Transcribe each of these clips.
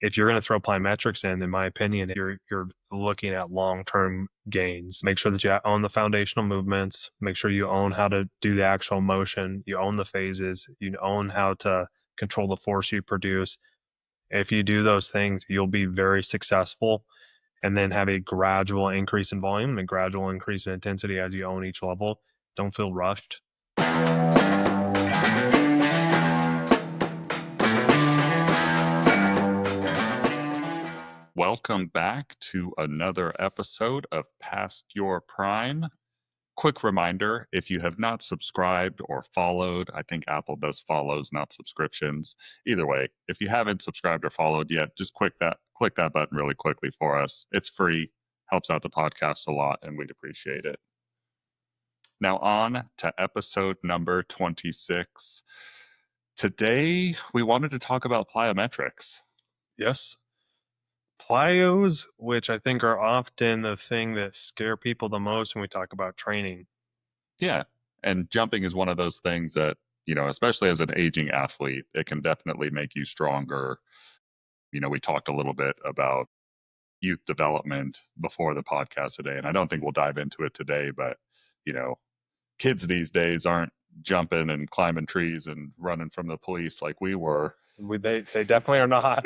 if you're going to throw plyometrics in my opinion, you're looking at long-term gains. Make sure that you own the foundational movements. Make sure you own how to do the actual motion. You own the phases. You own how to control the force you produce. If you do those things, you'll be very successful, and then have a gradual increase in volume and a gradual increase in intensity as you own each level. Don't feel rushed. Welcome back to another episode of Past Your Prime. Quick reminder, if you have not subscribed or followed, I think Apple does follows, not subscriptions. Either way, if you haven't subscribed or followed yet, just click that button really quickly for us. It's free, helps out the podcast a lot, and we'd appreciate it. Now on to episode number 26. Today, we wanted to talk about plyometrics. Yes. Plyos, which I think are often the thing that scare people the most when we talk about training. Yeah. And jumping is one of those things that, especially as an aging athlete, it can definitely make you stronger. We talked a little bit about youth development before the podcast today, and I don't think we'll dive into it today, but, kids these days aren't jumping and climbing trees and running from the police like we were. They definitely are not.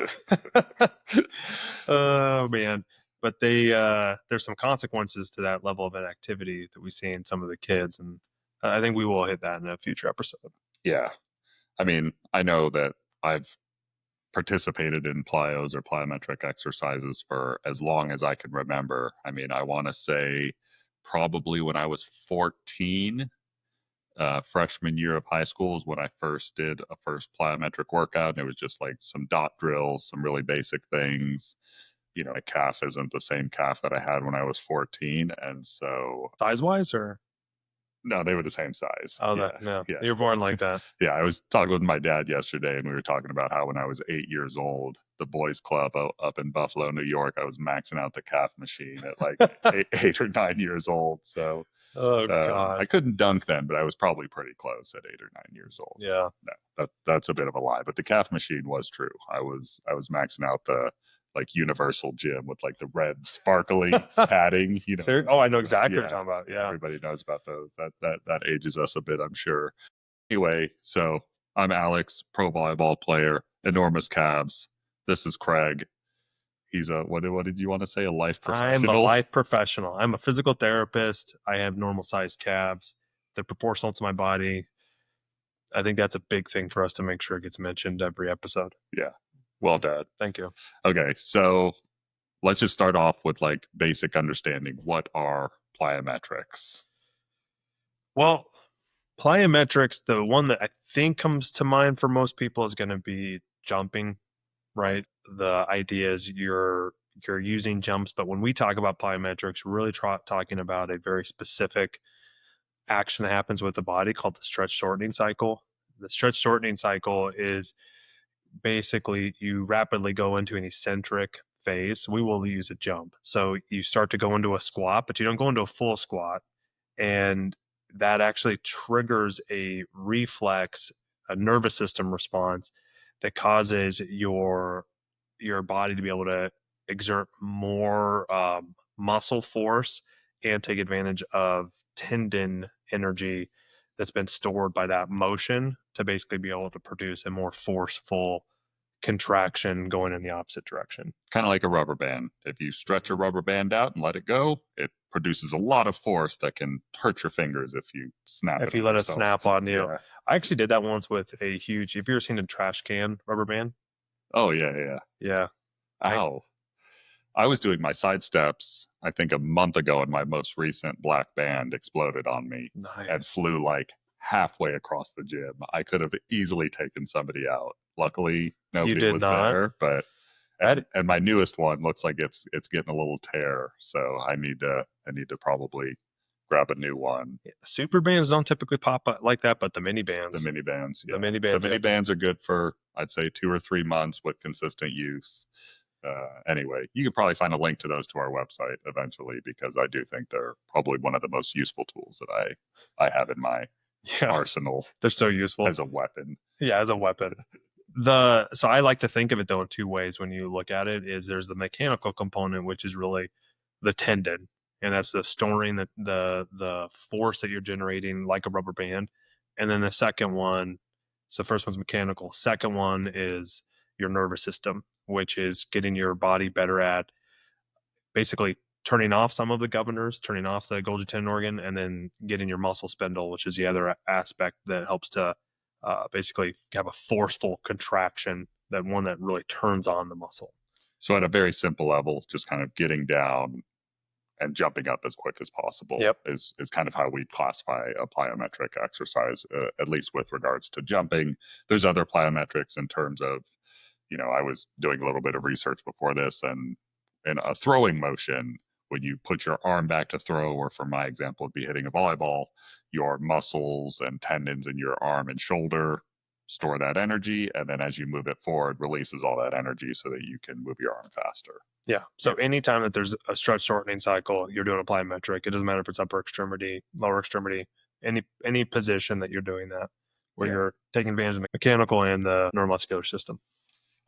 Oh man, but there's some consequences to that level of inactivity that we see in some of the kids, and I think we will hit that in a future episode. Yeah, I mean, I know that I've participated in plyos or plyometric exercises for as long as I can remember. I mean, I want to say probably when I was 14. Freshman year of high school is when I first did a first plyometric workout. And it was just like some dot drills, some really basic things. A calf isn't the same calf that I had when I was 14. And so Size-wise, or? No, they were the same size. Oh, yeah. You were born like that. Yeah, I was talking with my dad yesterday, and we were talking about how when I was 8 years old, the boys club up in Buffalo, New York, I was maxing out the calf machine at like 8 or 9 years old. So Oh God, I couldn't dunk then, but I was probably pretty close at 8 or 9 years old. Yeah, no, that's a bit of a lie, but the calf machine was true. I was maxing out the like Universal Gym with like the red sparkly padding. Oh, I know exactly what you're talking about. Yeah, everybody knows about those. That ages us a bit, I'm sure. Anyway, so I'm Alex, pro volleyball player, enormous calves. This is Craig. He's a what did you want to say? A life professional? I'm a life professional. I'm a physical therapist. I have normal sized calves. They're proportional to my body. I think that's a big thing for us to make sure it gets mentioned every episode. Yeah. Well done. Thank you. Okay, so let's just start off with like basic understanding. What are plyometrics? Well, plyometrics, the one that I think comes to mind for most people is going to be jumping, right? The idea is you're using jumps, but when we talk about plyometrics, we're really talking about a very specific action that happens with the body called the stretch-shortening cycle. The stretch-shortening cycle is basically you rapidly go into an eccentric phase. We will use a jump. So you start to go into a squat, but you don't go into a full squat. And that actually triggers a reflex, a nervous system response that causes your body to be able to exert more muscle force and take advantage of tendon energy that's been stored by that motion to basically be able to produce a more forceful contraction going in the opposite direction. Kind of like a rubber band. If you stretch a rubber band out and let it go, it produces a lot of force that can hurt your fingers if you snap it. If you let it snap on you. Yeah. I actually did that once with a huge, have you ever seen a trash can rubber band? Oh, yeah. Yeah. Ow. I was doing my side steps, I think a month ago, and my most recent black band exploded on me. Nice. And flew like halfway across the gym. I could have easily taken somebody out. Luckily, nobody was there, but and my newest one looks like it's getting a little tear, so I need to probably grab a new one. Yeah, super bands don't typically pop up like that, but the mini bands. The mini bands, yeah. The mini bands. The mini bands are good for, I'd say, 2 or 3 months with consistent use. Anyway, you can probably find a link to those to our website eventually, because I do think they're probably one of the most useful tools that I have in my arsenal. They're so useful as a weapon. Yeah, as a weapon. So I like to think of it though in two ways when you look at it. Is there's the mechanical component, which is really the tendon, and that's the storing the force that you're generating like a rubber band. And then the second one, so first one's mechanical. Second one is your nervous system, which is getting your body better at basically turning off some of the governors, turning off the Golgi tendon organ, and then getting your muscle spindle, which is the other aspect that helps to basically have a forceful contraction, that one that really turns on the muscle. So at a very simple level, just kind of getting down and jumping up as quick as possible Yep. is kind of how we classify a plyometric exercise, at least with regards to jumping. There's other plyometrics in terms of, I was doing a little bit of research before this, and in a throwing motion, when you put your arm back to throw, or for my example, would be hitting a volleyball, your muscles and tendons in your arm and shoulder store that energy, and then as you move it forward, releases all that energy so that you can move your arm faster. Yeah. So anytime that there's a stretch shortening cycle, you're doing a plyometric. It doesn't matter if it's upper extremity, lower extremity, any position that you're doing that, where you're taking advantage of the mechanical and the neuromuscular system.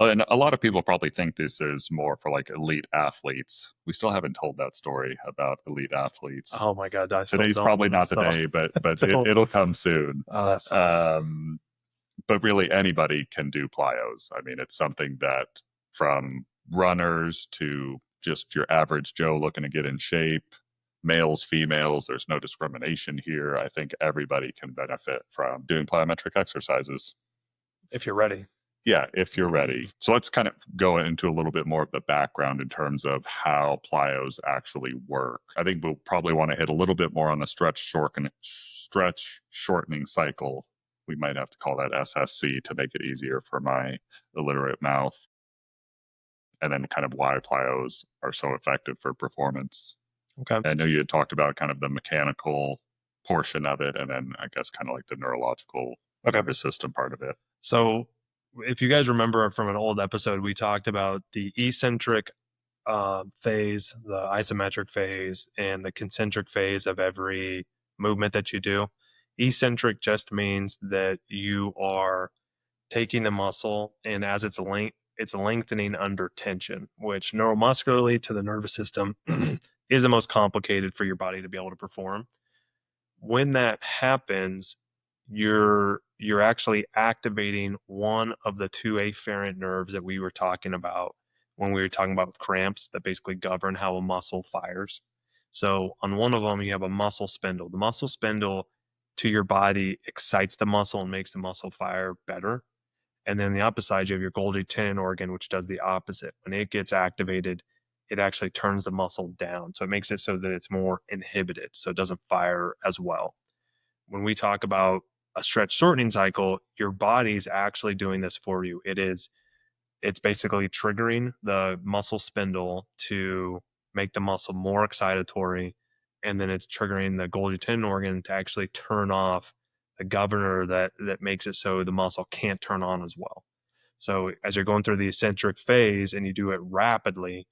And a lot of people probably think this is more for like elite athletes. We still haven't told that story about elite athletes. Oh my God. Today's probably not the day, but it'll come soon. Oh, that sucks. But really anybody can do plyos. I mean, it's something that, from runners to just your average Joe looking to get in shape, males, females, there's no discrimination here. I think everybody can benefit from doing plyometric exercises. If you're ready. Yeah, if you're ready. So let's kind of go into a little bit more of the background in terms of how plyos actually work. I think we'll probably want to hit a little bit more on the stretch shortening cycle. We might have to call that SSC to make it easier for my illiterate mouth. And then kind of why plyos are so effective for performance. Okay. I know you had talked about kind of the mechanical portion of it, and then I guess kind of like the neurological nervous system part of it. So if you guys remember from an old episode, we talked about the eccentric phase, the isometric phase, and the concentric phase of every movement that you do. Eccentric just means that you are taking the muscle, and as it's lengthening under tension, which neuromuscularly to the nervous system is the most complicated for your body to be able to perform. When that happens, you're actually activating one of the two afferent nerves that we were talking about when we were talking about cramps that basically govern how a muscle fires. So on one of them, you have a muscle spindle. The muscle spindle to your body excites the muscle and makes the muscle fire better. And then the opposite side, you have your Golgi tendon organ, which does the opposite. When it gets activated, it actually turns the muscle down. So it makes it so that it's more inhibited, so it doesn't fire as well. When we talk about a stretch shortening cycle, your body's actually doing this for you. It's basically triggering the muscle spindle to make the muscle more excitatory, and then it's triggering the Golgi tendon organ to actually turn off the governor that makes it so the muscle can't turn on as well. So as you're going through the eccentric phase and you do it rapidly,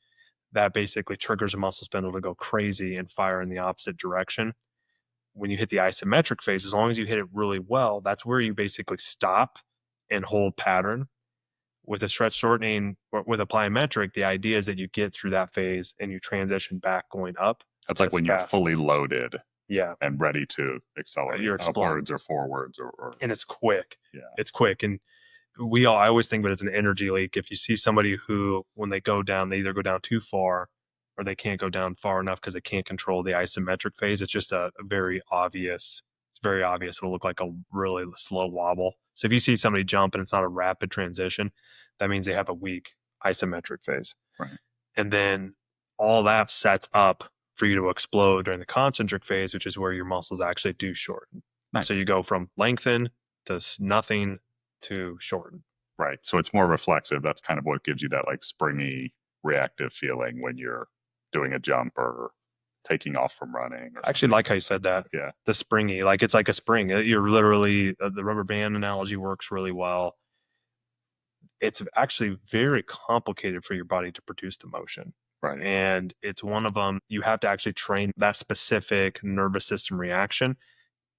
that basically triggers a muscle spindle to go crazy and fire in the opposite direction. When you hit the isometric phase, as long as you hit it really well, that's where you basically stop and hold pattern. With a stretch shortening or with a plyometric, the idea is that you get through that phase and you transition back going up. That's like when you're fully loaded. Yeah. And ready to accelerate You're upwards or forwards or and it's quick. Yeah. It's quick. And I always think of it as an energy leak. If you see somebody who, when they go down, they either go down too far or they can't go down far enough because they can't control the isometric phase. It's just a very obvious. It's very obvious. It'll look like a really slow wobble. So if you see somebody jump and it's not a rapid transition, that means they have a weak isometric phase. Right. And then all that sets up for you to explode during the concentric phase, which is where your muscles actually do shorten. Nice. So you go from lengthen to nothing to shorten. Right. So it's more reflexive. That's kind of what gives you that like springy reactive feeling when you're doing a jump or taking off from running. I actually like how you said that. Yeah. The springy, like it's like a spring. You're literally, the rubber band analogy works really well. It's actually very complicated for your body to produce the motion. Right. And it's one of them, you have to actually train that specific nervous system reaction.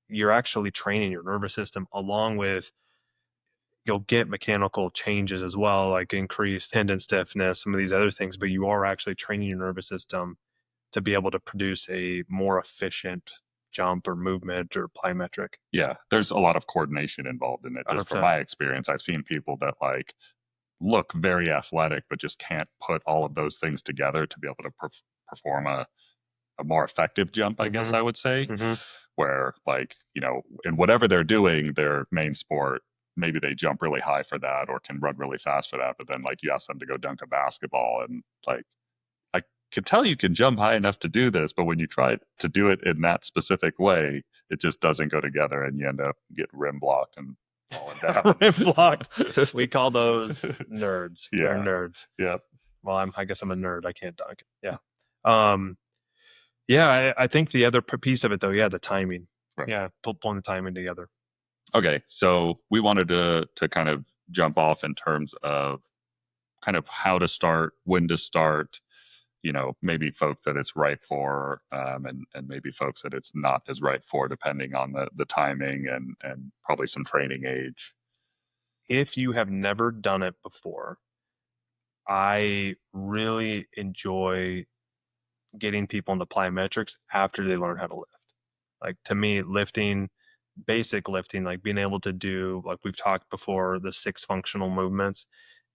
You're actually training your nervous system along with you'll get mechanical changes as well, like increased tendon stiffness, some of these other things, but you are actually training your nervous system to be able to produce a more efficient jump or movement or plyometric. Yeah, there's a lot of coordination involved in it. Just from 100%. my experience, I've seen people that like look very athletic, but just can't put all of those things together to be able to perform a more effective jump, I guess Mhm. I would say, Mhm. where like, you know, in whatever they're doing, their main sport, maybe they jump really high for that or can run really fast for that. But then like you ask them to go dunk a basketball and like, I could tell you can jump high enough to do this, but when you try to do it in that specific way, it just doesn't go together and you end up getting rim blocked and falling down. Rim blocked. We call those nerds. They're Yeah. nerds. Yep. Well, I guess I'm a nerd. I can't dunk. Yeah. Um, yeah, I think the other piece of it though, yeah, the timing. Right. Yeah, pulling the timing together. Okay. So we wanted to kind of jump off in terms of kind of how to start, when to start, you know, maybe folks that it's right for, and maybe folks that it's not as right for, depending on the timing and probably some training age. If you have never done it before, I really enjoy getting people into plyometrics after they learn how to lift. Like to me, lifting, basic lifting, like being able to do, like we've talked before, the 6 functional movements,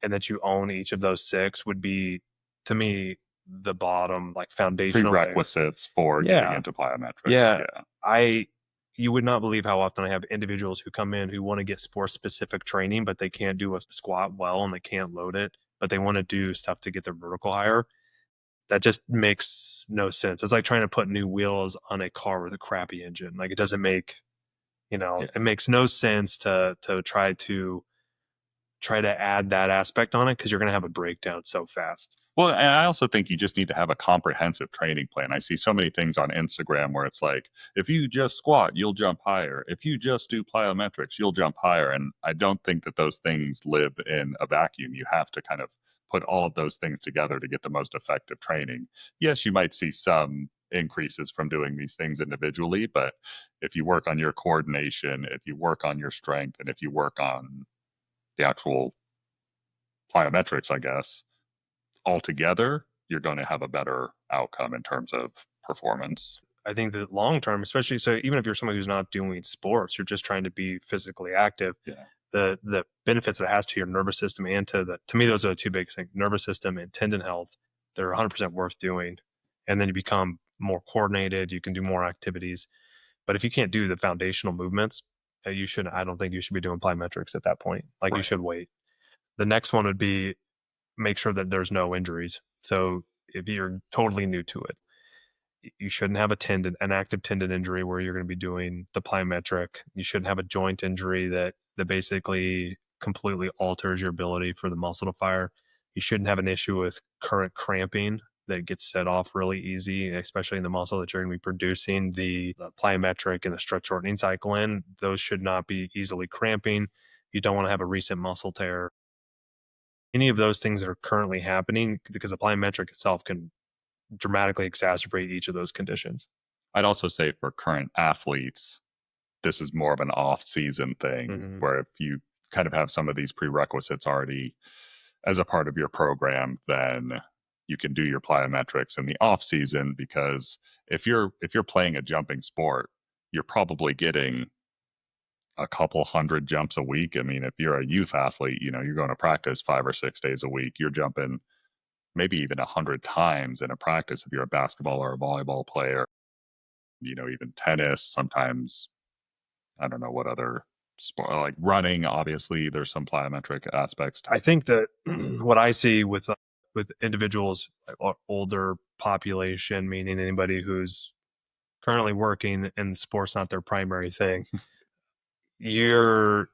and that you own each of those 6 would be, to me, the bottom, like foundational thing. Prerequisites for getting Yeah. into plyometrics. Yeah. Yeah. I, you would not believe how often I have individuals who come in who want to get sport specific training, but they can't do a squat well and they can't load it, but they want to do stuff to get their vertical higher. That just makes no sense. It's like trying to put new wheels on a car with a crappy engine. Like it doesn't make, Yeah. it makes no sense to try to add that aspect on it because you're going to have a breakdown so fast. Well, and I also think you just need to have a comprehensive training plan. I see so many things on Instagram where it's like, if you just squat, you'll jump higher. If you just do plyometrics, you'll jump higher. And I don't think that those things live in a vacuum. You have to kind of put all of those things together to get the most effective training. Yes, you might see some increases from doing these things individually, but if you work on your coordination, if you work on your strength, and if you work on the actual plyometrics, I guess, altogether, you're going to have a better outcome in terms of performance. I think that long term, especially so, even if you're somebody who's not doing sports, you're just trying to be physically active. Yeah. The benefits it has to your nervous system and to me, those are the 2 biggest things: nervous system and tendon health. They're 100% worth doing, and then you become more coordinated. You can do more activities. But if you can't do the foundational movements, you shouldn't. I don't think you should be doing plyometrics at that point. Like you Right. should wait. The next one would be make sure that there's no injuries. So if you're totally new to it, you shouldn't have an active tendon injury where you're going to be doing the plyometric. You shouldn't have a joint injury that basically completely alters your ability for the muscle to fire. You shouldn't have an issue with current cramping that gets set off really easy, especially in the muscle that you're going to be producing the plyometric and the stretch shortening cycle in. Those should not be easily cramping. You don't want to have a recent muscle tear. Any of those things that are currently happening, because the plyometric itself can dramatically exacerbate each of those conditions. I'd also say for current athletes, this is more of an off season thing Mhm. where if you kind of have some of these prerequisites already as a part of your program, then you can do your plyometrics in the off season, because if you're playing a jumping sport, you're probably getting a couple hundred jumps a week. I mean, if you're a youth athlete, you know, you're going to practice 5 or 6 days a week. You're jumping maybe even 100 times in a practice if you're a basketball or a volleyball player, you know, even tennis, sometimes, I don't know what other sport, like running, obviously, there's some plyometric aspects to I think that what I see with individuals, older population, meaning anybody who's currently working and sports not their primary thing, your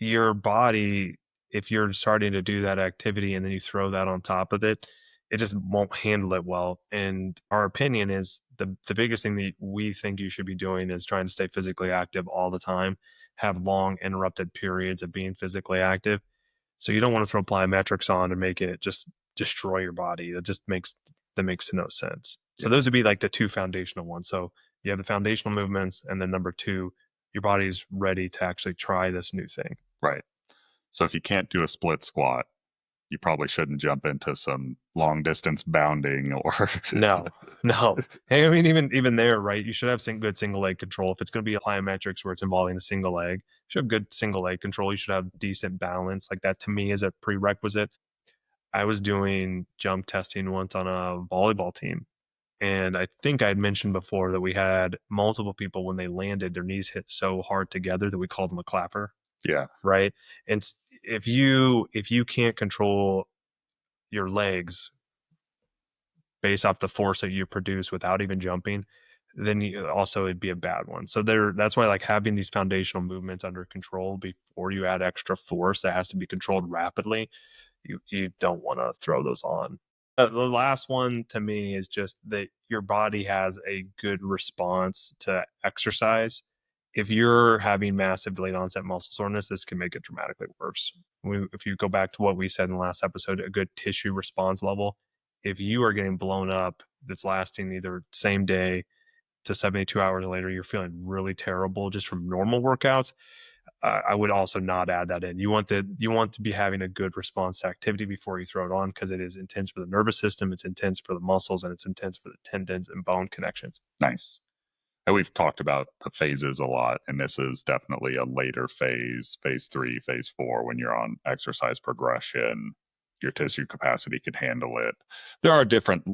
your body, if you're starting to do that activity and then you throw that on top of it, it just won't handle it well. And our opinion is the biggest thing that we think you should be doing is trying to stay physically active all the time, have long interrupted periods of being physically active. So you don't want to throw plyometrics on and make it just destroy your body. That makes no sense. So yeah, those would be like the 2 foundational ones. So you have the foundational movements, and then number 2, your body's ready to actually try this new thing. right. So if you can't do a split squat, you probably shouldn't jump into some long distance bounding or No, no. Hey, I mean, even there, right? You should have good single leg control. If it's going to be a plyometrics where it's involving a single leg, you should have good single leg control. You should have decent balance. Like that to me is a prerequisite. I was doing jump testing once on a volleyball team, and I think I had mentioned before that we had multiple people when they landed, their knees hit so hard together that we called them a clapper, yeah, right? And if you can't control your legs based off the force that you produce without even jumping, then also it'd be a bad one. So that's why like having these foundational movements under control before you add extra force that has to be controlled rapidly, you don't want to throw those on. The last one to me is just that your body has a good response to exercise. If you're having massive delayed onset muscle soreness, this can make it dramatically worse. If you go back to what we said in the last episode, a good tissue response level, if you are getting blown up that's lasting either same day to 72 hours later, you're feeling really terrible just from normal workouts, I would also not add that in. You want to be having a good response to activity before you throw it on, because it is intense for the nervous system, it's intense for the muscles, and it's intense for the tendons and bone connections. nice. And we've talked about the phases a lot, and this is definitely a later phase, phase 3, phase 4, when you're on exercise progression. Your tissue capacity can handle it. There are different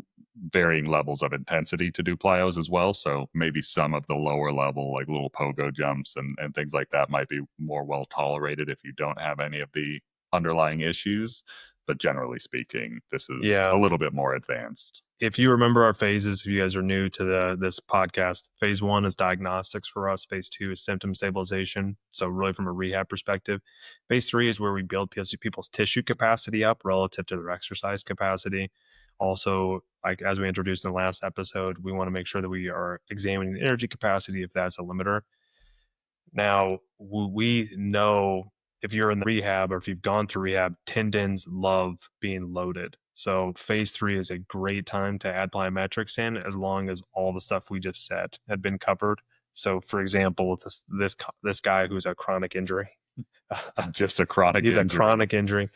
varying levels of intensity to do plyos as well. So maybe some of the lower level, like little pogo jumps and things like that, might be more well tolerated if you don't have any of the underlying issues. But generally speaking, this is Yeah. a little bit more advanced. If you remember our phases, if you guys are new to this podcast, phase 1 is diagnostics for us. Phase 2 is symptom stabilization. So really from a rehab perspective. Phase 3 is where we build people's tissue capacity up relative to their exercise capacity. Also, like as we introduced in the last episode, we want to make sure that we are examining energy capacity if that's a limiter. Now, we know if you're in the rehab or if you've gone through rehab, tendons love being loaded. So phase 3 is a great time to add plyometrics in, as long as all the stuff we just said had been covered. So, for example, with this guy who's a chronic injury, Just a chronic he's injury. a chronic injury.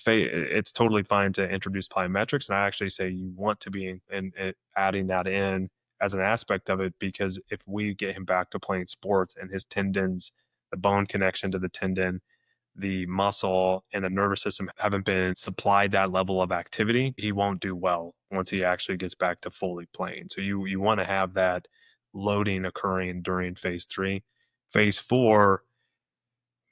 It's totally fine to introduce plyometrics, and I actually say you want to be in adding that in as an aspect of it, because if we get him back to playing sports and his tendons, the bone connection to the tendon, the muscle, and the nervous system haven't been supplied that level of activity, he won't do well once he actually gets back to fully playing. So you want to have that loading occurring during phase 3. Phase 4,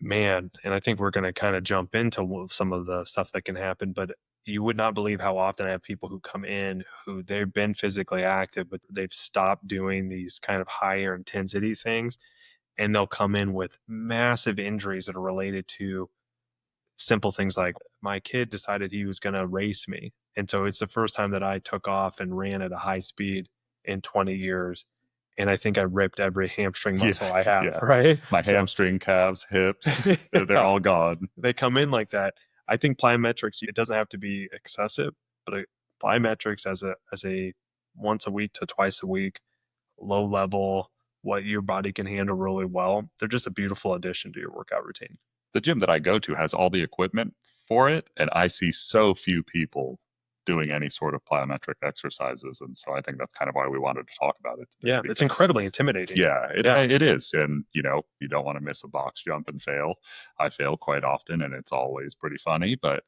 man, and I think we're going to kind of jump into some of the stuff that can happen, but you would not believe how often I have people who come in who they've been physically active, but they've stopped doing these kind of higher intensity things, and they'll come in with massive injuries that are related to simple things like, my kid decided he was going to race me. And so it's the first time that I took off and ran at a high speed in 20 years. And I think I ripped every hamstring muscle I have, yeah. right? My So hamstring, calves, hips, they're yeah, all gone. they come in like that. I think plyometrics, it doesn't have to be excessive, but plyometrics as a once a week to twice a week, low level, what your body can handle really well, they're just a beautiful addition to your workout routine. The gym that I go to has all the equipment for it, and I see so few people doing any sort of plyometric exercises. And so I think that's kind of why we wanted to talk about it today. Yeah, it's Because, incredibly intimidating. yeah, Yeah. it is. And, you don't want to miss a box jump and fail. I fail quite often, and it's always pretty funny, but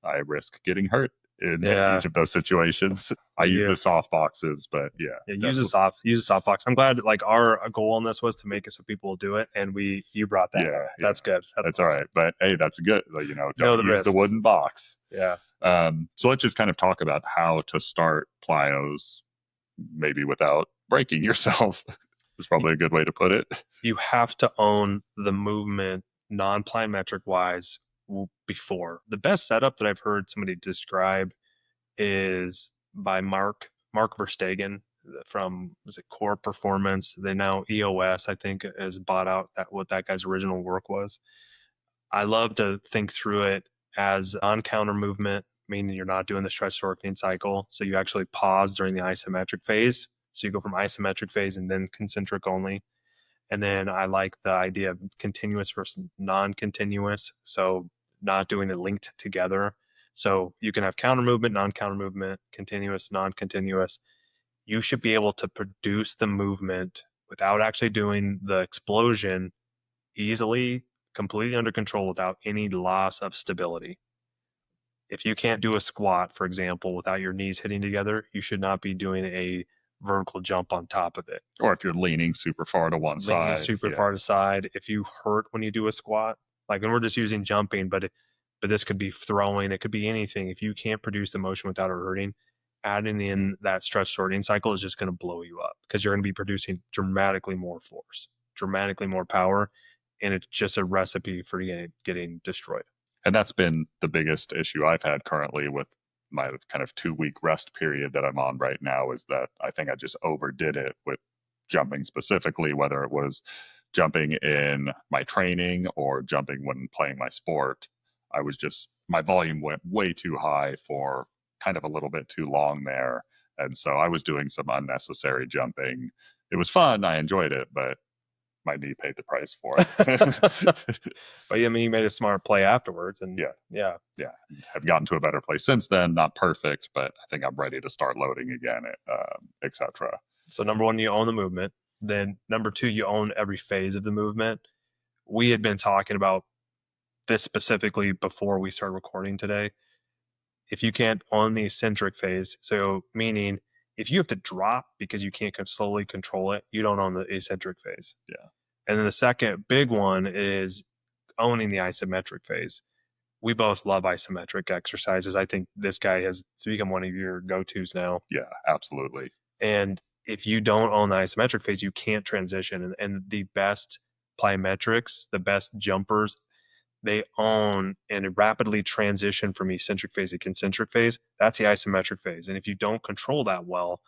I risk getting hurt in Yeah. each of those situations. I use Yeah. the soft boxes, but yeah. Use a soft box. I'm glad that like our goal on this was to make it so people will do it, and you brought that. Yeah, That's good. That's awesome. all right. But hey, that's good. Know Don't the use the risks. wooden box. Yeah. So let's just kind of talk about how to start plyos, maybe without breaking yourself. Is probably a good way to put it. You have to own the movement non-plyometric wise before. The best setup that I've heard somebody describe is by Mark Verstegen from, was it Core Performance? They now EOS, I think, has bought out what that guy's original work was. I love to think through it as on counter movement, meaning you're not doing the stretch shortening cycle. So you actually pause during the isometric phase. So you go from isometric phase and then concentric only. And then I like the idea of continuous versus non-continuous. So not doing it linked together. So you can have counter movement, non-counter movement, continuous, non-continuous. You should be able to produce the movement without actually doing the explosion easily, completely under control without any loss of stability. If you can't do a squat, for example, without your knees hitting together, you should not be doing a vertical jump on top of it. Or if you're leaning super far to one Leaning side. super far to side. If you hurt when you do a squat, like, and we're just using jumping, but this could be throwing, it could be anything. If you can't produce the motion without it hurting, adding in that stretch shortening cycle is just going to blow you up because you're going to be producing dramatically more force, dramatically more power, and it's just a recipe for getting destroyed. And that's been the biggest issue I've had currently with my kind of 2-week rest period that I'm on right now, is that I think I just overdid it with jumping specifically, whether it was jumping in my training or jumping when playing my sport. I was just, my volume went way too high for kind of a little bit too long there. And so I was doing some unnecessary jumping. It was fun. I enjoyed it, but my knee paid the price for it. But I mean, you made a smart play afterwards, and yeah, have gotten to a better place since then. Not perfect, but I think I'm ready to start loading again, etc. So number one, you own the movement. Then number two, you own every phase of the movement. We had been talking about this specifically before we started recording today. If you can't own the eccentric phase, so meaning if you have to drop because you can't slowly control it, you don't own the eccentric phase. Yeah. And then the second big one is owning the isometric phase. We both love isometric exercises. I think this guy has become one of your go-tos now. Yeah, absolutely. And if you don't own the isometric phase, you can't transition. And the best plyometrics, the best jumpers, they own and rapidly transition from eccentric phase to concentric phase. That's the isometric phase. And if you don't control that well,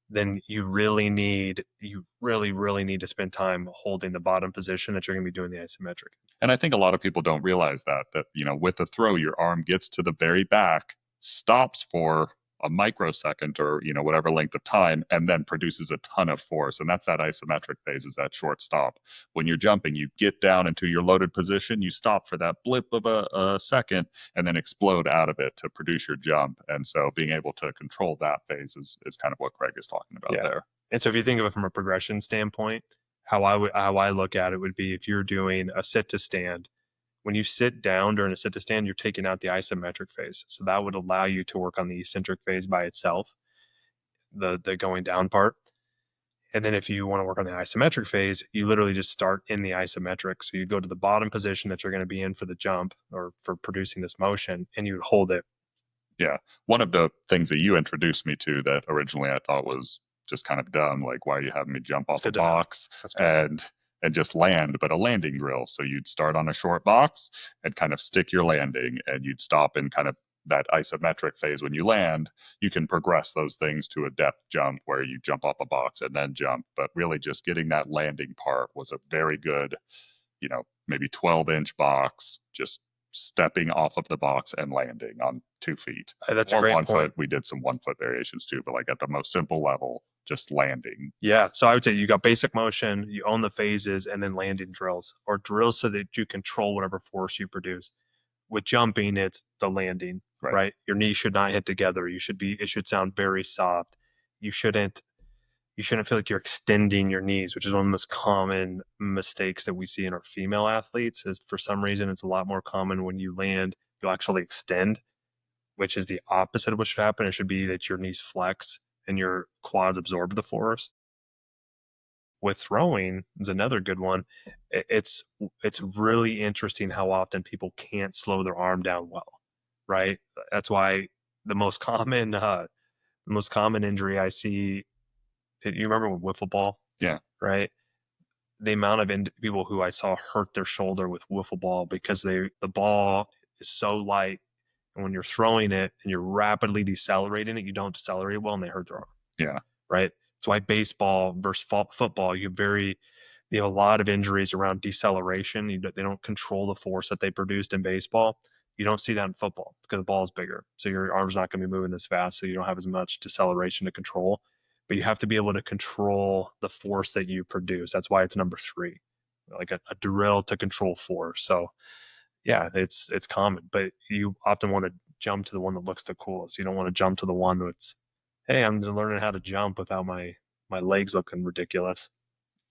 then you really need to spend time holding the bottom position that you're going to be doing the isometric. And I think a lot of people don't realize that with a throw, your arm gets to the very back, stops for a microsecond or whatever length of time, and then produces a ton of force. And that's that isometric phase, is that short stop. When you're jumping, you get down into your loaded position, you stop for that blip of a second, and then explode out of it to produce your jump. And so being able to control that phase is kind of what Craig is talking about there. And so if you think of it from a progression standpoint, how I look at it would be, if you're doing a sit to stand, when you sit down during a sit to stand, you're taking out the isometric phase. So that would allow you to work on the eccentric phase by itself, the going down part. And then if you want to work on the isometric phase, you literally just start in the isometric. So you go to the bottom position that you're going to be in for the jump or for producing this motion, and you would hold it. Yeah. One of the things that you introduced me to that originally I thought was just kind of dumb, like, why are you having me jump off a box and just land, but a landing drill. So you'd start on a short box and kind of stick your landing, and you'd stop in kind of that isometric phase. When you land, you can progress those things to a depth jump where you jump off a box and then jump. But really just getting that landing part was a very good, maybe 12-inch box, just stepping off of the box and landing on 2 feet. That's a great 1 point. foot. We did some 1 foot variations too, but like at the most simple level, just landing. Yeah. So I would say you got basic motion, you own the phases, and then landing drills, or drills so that you control whatever force you produce. With jumping, it's the landing, right? Your knees should not hit together. It should sound very soft. You shouldn't feel like you're extending your knees, which is one of the most common mistakes that we see in our female athletes. Is for some reason it's a lot more common when you land, you'll actually extend, which is the opposite of what should happen. It should be that your knees flex and your quads absorb the force. With throwing is another good one. It's really interesting how often people can't slow their arm down well, right? That's why the most common injury I see. You remember with wiffle ball? Yeah. Right. The amount of people who I saw hurt their shoulder with wiffle ball because the ball is so light, and when you're throwing it and you're rapidly decelerating it, you don't decelerate well, and they hurt their arm. Yeah. Right. That's why baseball versus football, you have a lot of injuries around deceleration. They don't control the force that they produced in baseball. You don't see that in football because the ball is bigger. So your arm's not going to be moving as fast. So you don't have as much deceleration to control. But you have to be able to control the force that you produce. That's why it's number 3, like a drill to control force. So Yeah, it's common, but you often want to jump to the one that looks the coolest. You don't want to jump to the one that's, hey, I'm just learning how to jump without my legs looking ridiculous.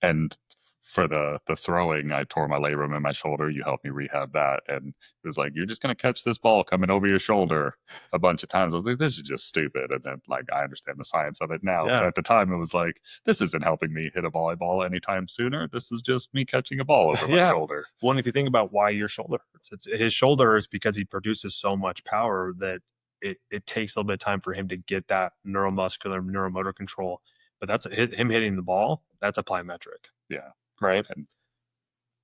And for the throwing, I tore my labrum in my shoulder. You helped me rehab that, and it was like, you're just gonna catch this ball coming over your shoulder a bunch of times. I was like, this is just stupid. And then like I understand the science of it now, but Yeah. at the time it was like, this isn't helping me hit a volleyball anytime sooner. This is just me catching a ball over my Yeah. shoulder. Well, and if you think about why your shoulder hurts, it's his shoulder is because he produces so much power that it takes a little bit of time for him to get that neuromuscular, neuromotor control. But that's him hitting the ball. That's a plyometric, Yeah. right? And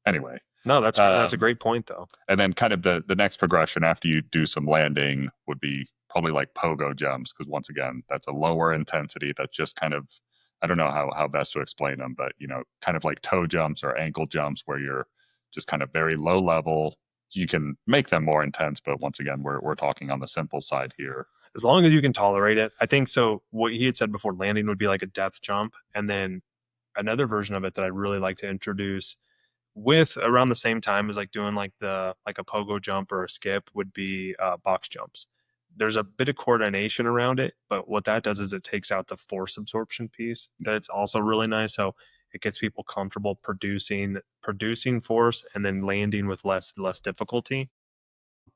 anyway, No, that's a um, great point, though. and then kind of the next progression after you do some landing would be probably like pogo jumps, because once again, that's a lower intensity. That's just kind of, I don't know how best to explain them, but you know, kind of like toe jumps or ankle jumps where you're just kind of very low level. You can make them more intense, but once again, we're talking on the simple side here. As long as you can tolerate it, I think so. What he had said before, landing would be like a depth jump, and then another version of it that I really like to introduce with around the same time as like doing like a pogo jump or a skip would be box jumps. There's a bit of coordination around it, but what that does is it takes out the force absorption piece. That's also really nice. So it gets people comfortable producing force and then landing with less difficulty.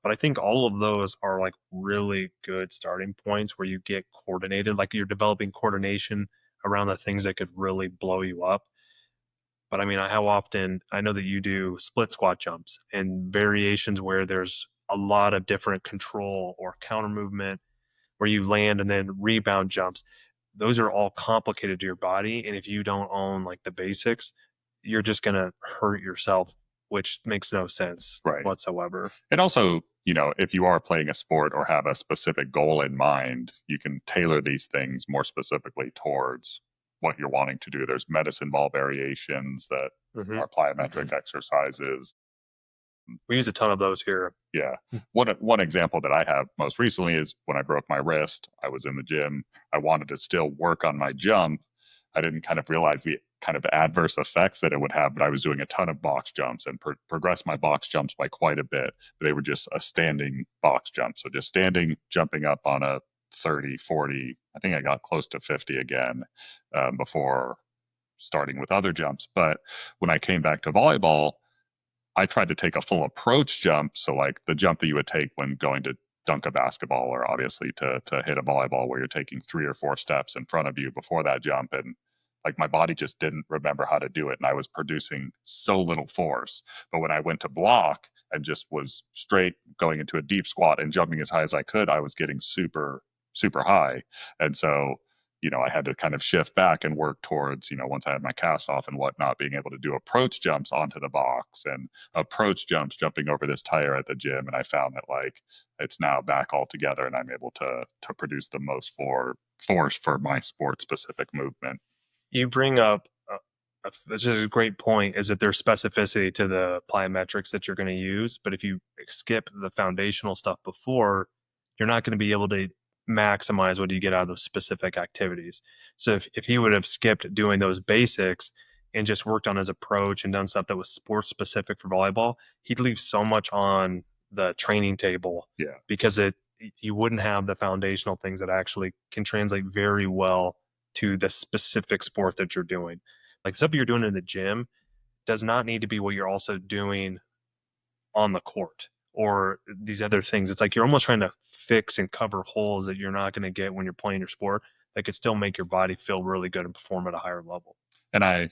But I think all of those are like really good starting points where you get coordinated, like you're developing coordination around the things that could really blow you up. But I mean, how often I know that you do split squat jumps and variations where there's a lot of different control or counter movement where you land and then rebound jumps. Those are all complicated to your body. And if you don't own like the basics, you're just going to hurt yourself, which makes no sense Right. whatsoever. And also, you know, if you are playing a sport or have a specific goal in mind, you can tailor these things more specifically towards what you're wanting to do. There's medicine ball variations that Hmm. are plyometric exercises. We use a ton of those here. Yeah. One example that I have most recently is when I broke my wrist. I was in the gym. I wanted to still work on my jump. I didn't kind of realize the kind of adverse effects that it would have, but I was doing a ton of box jumps and progressed my box jumps by quite a bit. But they were just a standing box jump. So just standing, jumping up on a 30, 40. I think I got close to 50 again before starting with other jumps. But when I came back to volleyball, I tried to take a full approach jump. So like the jump that you would take when going to dunk a basketball or obviously to hit a volleyball where you're taking 3 or 4 steps in front of you before that jump. And like my body just didn't remember how to do it. And I was producing so little force. But when I went to block and just was straight going into a deep squat and jumping as high as I could, I was getting super, super high. And so you know, I had to kind of shift back and work towards, you know, once I had my cast off and whatnot, being able to do approach jumps onto the box and approach jumps jumping over this tire at the gym. And I found that like it's now back all together and I'm able to produce the most force for my sport specific movement. You bring up which is a great point, is that there's specificity to the plyometrics that you're going to use. But if you skip the foundational stuff before, you're not going to be able to maximize what you get out of those specific activities. So if he would have skipped doing those basics and just worked on his approach and done stuff that was sports specific for volleyball, he'd leave so much on the training table Yeah. because you wouldn't have the foundational things that actually can translate very well to the specific sport that you're doing. Like stuff you're doing in the gym does not need to be what you're also doing on the court or these other things. It's like you're almost trying to fix and cover holes that you're not going to get when you're playing your sport that could still make your body feel really good and perform at a higher level. And I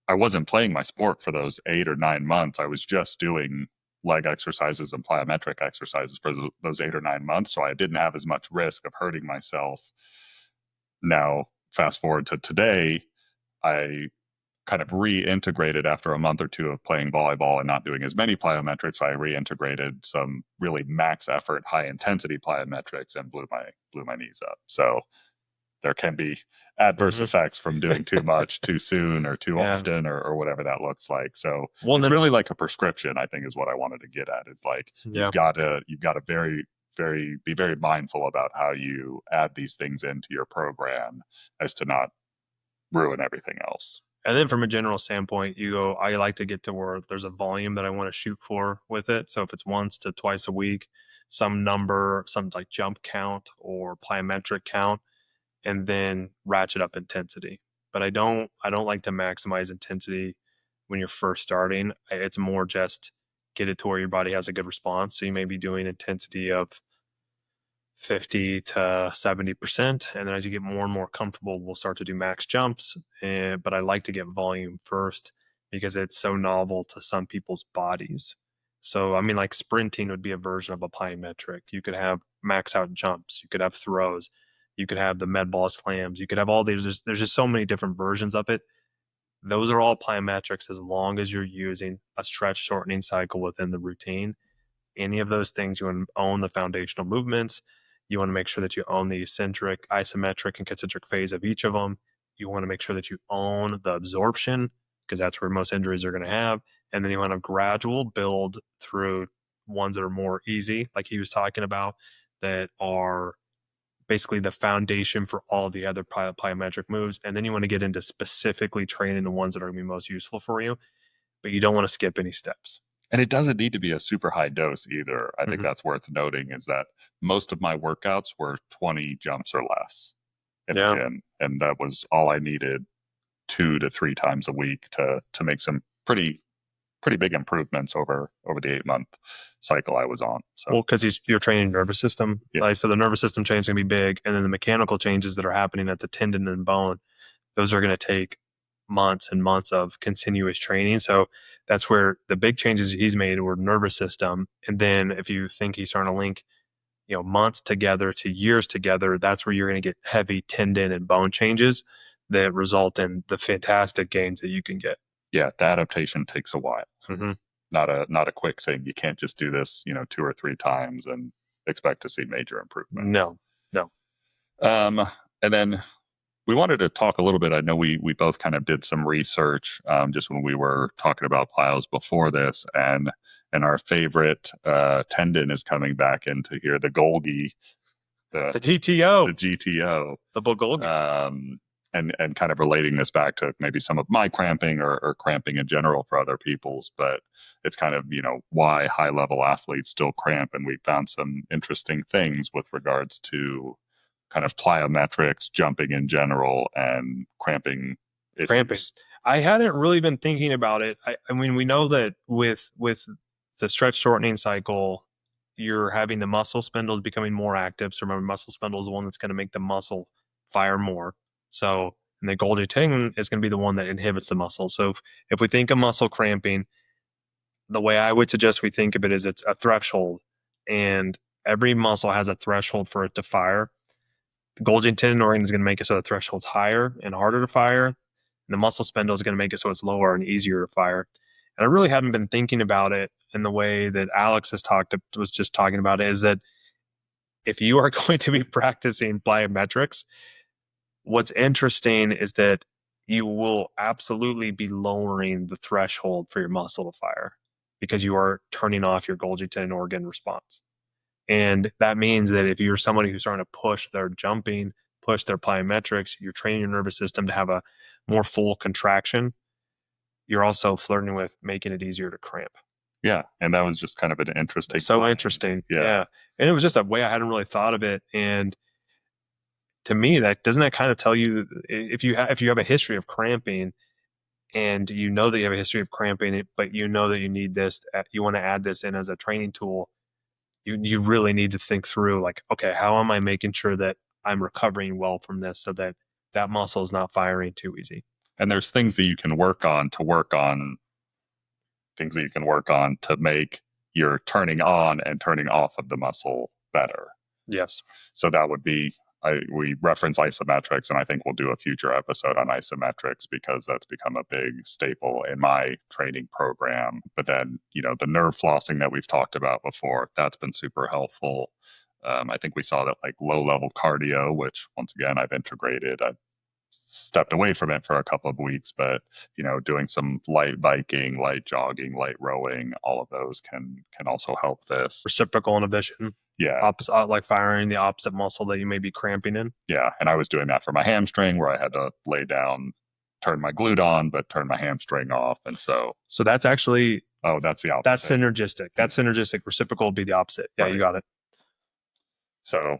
wasn't playing my sport for those 8 or 9 months. I was just doing leg exercises and plyometric exercises for those 8 or 9 months. So I didn't have as much risk of hurting myself. Now, fast forward to today, I kind of reintegrated after a month or two of playing volleyball and not doing as many plyometrics. I reintegrated some really max effort, high intensity plyometrics and blew my knees up. So there can be adverse Mm-hmm. effects from doing too much too soon or too Yeah. often or whatever that looks like. So Well, it's then, really like a prescription, I think is what I wanted to get at. Is like yeah. you've got to be very mindful about how you add these things into your program as to not ruin everything else. And then from a general standpoint, you go, I like to get to where there's a volume that I want to shoot for with it. So if it's once to twice a week, some number, some like jump count or plyometric count, and then ratchet up intensity. But I don't like to maximize intensity when you're first starting. It's more just get it to where your body has a good response. So you may be doing intensity of 50 to 70%. And then as you get more and more comfortable, we'll start to do max jumps. But I like to get volume first because it's so novel to some people's bodies. So, I mean, like sprinting would be a version of a plyometric. You could have max out jumps, you could have throws, you could have the med ball slams, you could have all these. There's just so many different versions of it. Those are all plyometrics as long as you're using a stretch shortening cycle within the routine. Any of those things, you want to own the foundational movements. You want to make sure that you own the eccentric, isometric, and concentric phase of each of them. You want to make sure that you own the absorption because that's where most injuries are going to have. And then you want to gradual build through ones that are more easy, like he was talking about, that are basically the foundation for all the other plyometric moves. And then you want to get into specifically training the ones that are going to be most useful for you, but you don't want to skip any steps. And it doesn't need to be a super high dose either. I think that's worth noting is that most of my workouts were 20 jumps or less in the Yeah. gym. And that was all I needed 2 to 3 times a week to make some pretty big improvements over the 8-month cycle I was on. So Well, because you're training your nervous system. Yeah. Like, so the nervous system change is going to be big. And then the mechanical changes that are happening at the tendon and bone, those are going to take months and months of continuous training. So that's where the big changes he's made were nervous system. And then if you think he's starting to link, months together to years together, that's where you're going to get heavy tendon and bone changes that result in the fantastic gains that you can get. yeah, the adaptation takes a while. Mm-hmm. Not a quick thing. You can't just do this, 2 or 3 times and expect to see major improvement. No. And then we wanted to talk a little bit. I know we both kind of did some research just when we were talking about Plyos before this, and our favorite tendon is coming back into here, the Golgi, The GTO, the GTO, the Bulgogi. and kind of relating this back to maybe some of my cramping or cramping in general for other people's, but it's kind of, why high level athletes still cramp. And we found some interesting things with regards to kind of plyometrics, jumping in general, and cramping issues. Cramping. I hadn't really been thinking about it. I mean, we know that with the stretch shortening cycle, you're having the muscle spindles becoming more active. So remember, muscle spindle is the one that's going to make the muscle fire more. So, and the Golgi tendon is going to be the one that inhibits the muscle. So if we think of muscle cramping, the way I would suggest we think of it is it's a threshold, and every muscle has a threshold for it to fire. The Golgi tendon organ is going to make it so the threshold's higher and harder to fire. And the muscle spindle is going to make it so it's lower and easier to fire. And I really haven't been thinking about it in the way that Alex was just talking about it, is that if you are going to be practicing plyometrics, what's interesting is that you will absolutely be lowering the threshold for your muscle to fire because you are turning off your Golgi tendon organ response. And that means that if you're somebody who's starting to push their jumping, push their plyometrics, you're training your nervous system to have a more full contraction. You're also flirting with making it easier to cramp. Yeah. And that was just kind of an interesting. It's so interesting. Yeah. And it was just a way I hadn't really thought of it. And to me, doesn't that kind of tell you if you have a history of cramping and you know that you have a history of cramping, but you know that you need this, you want to add this in as a training tool, you really need to think through like, okay, how am I making sure that I'm recovering well from this so that that muscle is not firing too easy? And there's things that you can work on to make your turning on and turning off of the muscle better. Yes. So that would be, we reference isometrics, and I think we'll do a future episode on isometrics because that's become a big staple in my training program. But then, the nerve flossing that we've talked about before, that's been super helpful. I think we saw that like low level cardio, which once again, I've integrated. I've stepped away from it for a couple of weeks, but doing some light biking, light jogging, light rowing, all of those can also help this. Reciprocal inhibition. Yeah. Opposite, like firing the opposite muscle that you may be cramping in. Yeah. And I was doing that for my hamstring where I had to lay down turn my glute on, but turn my hamstring off. And so that's actually, that's the opposite. that's synergistic. That's synergistic. Reciprocal would be the opposite. Yeah, Right. you got it. So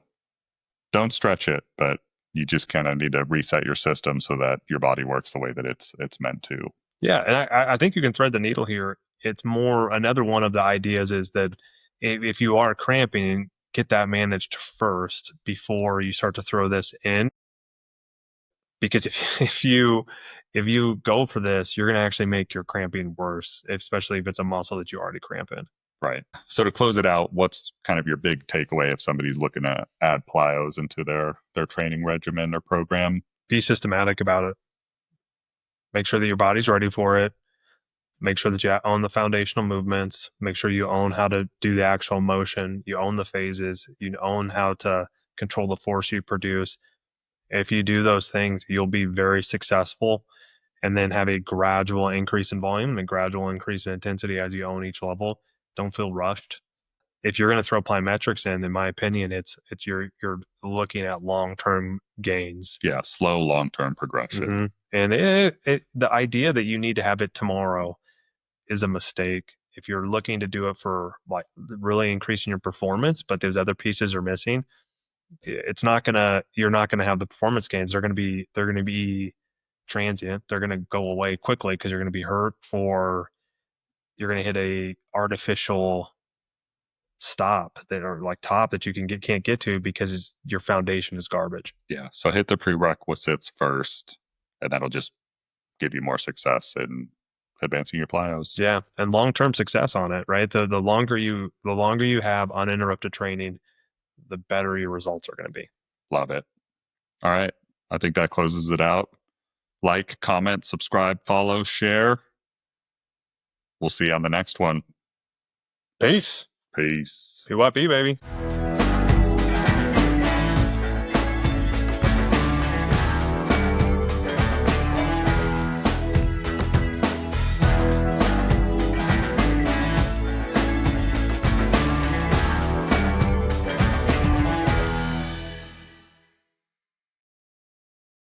don't stretch it, but you just kind of need to reset your system so that your body works the way that it's meant to. Yeah, and I think you can thread the needle here. It's more, another one of the ideas is that if you are cramping, get that managed first before you start to throw this in. Because if you go for this, you're going to actually make your cramping worse, especially if it's a muscle that you already cramp in. Right. So to close it out, what's kind of your big takeaway if somebody's looking to add plyos into their training regimen or program? Be systematic about it. Make sure that your body's ready for it. Make sure that you own the foundational movements. Make sure you own how to do the actual motion. You own the phases. You own how to control the force you produce. If you do those things, you'll be very successful, and then have a gradual increase in volume and a gradual increase in intensity as you own each level. Don't feel rushed. If you're going to throw plyometrics in my opinion, it's you're looking at long-term gains. Yeah, slow long-term progression. Mm-hmm. And the idea that you need to have it tomorrow is a mistake. If you're looking to do it for like really increasing your performance, but those other pieces are missing, it's not gonna, you're not gonna have the performance gains. They're gonna be transient. They're gonna go away quickly because you're gonna be hurt, or you're gonna hit a artificial stop that, or like top that you can't get to because your foundation is garbage. Yeah. So hit the prerequisites first, and that'll just give you more success in advancing your plyos. Yeah, and long-term success on it, right? The longer you have uninterrupted training, the better your results are going to be. Love it. All right. I think that closes it out. Like, comment, subscribe, follow, share. We'll see you on the next one. Peace. Peace. PYP, baby.